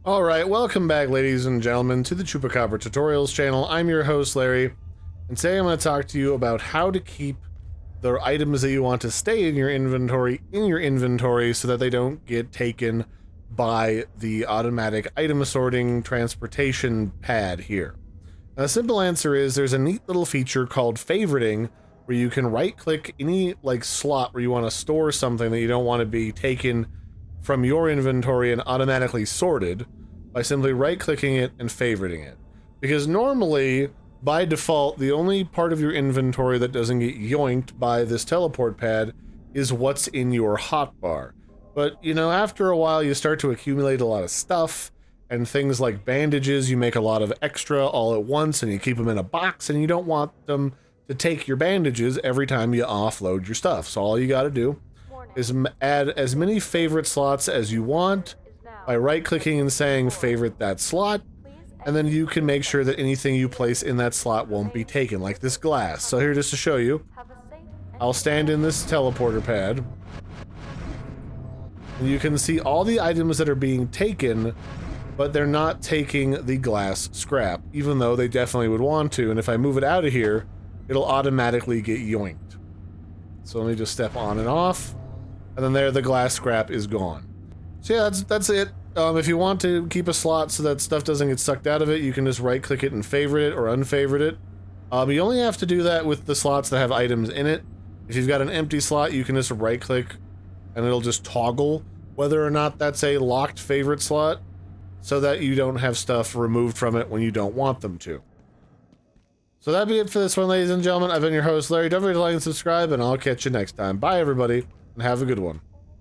Alright, welcome back ladies and gentlemen to the Chupacabra Tutorials channel. I'm your host Larry, and today I'm going to talk to you about how to keep the items that you want to stay in your inventory so that they don't get taken by the automatic item sorting transportation pad here. Now, the simple answer is there's a neat little feature called favoriting where you can right click any slot where you want to store something that you don't want to be taken from your inventory and automatically sorted by simply right-clicking it and favoriting it. Because normally, by default, the only part of your inventory that doesn't get yoinked by this teleport pad is what's in your hotbar. But, you know, after a while you start to accumulate a lot of stuff, and things like bandages, you make a lot of extra all at once, and you keep them in a box, and you don't want them to take your bandages every time you offload your stuff. So all you gotta do is add as many favorite slots as you want by right-clicking and saying favorite that slot, and then you can make sure that anything you place in that slot won't be taken, like this glass. So here, just to show you, I'll stand in this teleporter pad, and you can see all the items that are being taken, but they're not taking the glass scrap, even though they definitely would want to, and if I move it out of here, it'll automatically get yoinked. So let me just step on and off, and then there, the glass scrap is gone. So yeah, that's it. If you want to keep a slot so that stuff doesn't get sucked out of it, you can just right-click it and favorite it or unfavorite it. You only have to do that with the slots that have items in it. If you've got an empty slot, you can just right-click and it'll just toggle whether or not that's a locked favorite slot so that you don't have stuff removed from it when you don't want them to. So that'd be it for this one, ladies and gentlemen. I've been your host, Larry. Don't forget to like and subscribe, and I'll catch you next time. Bye, everybody, and have a good one.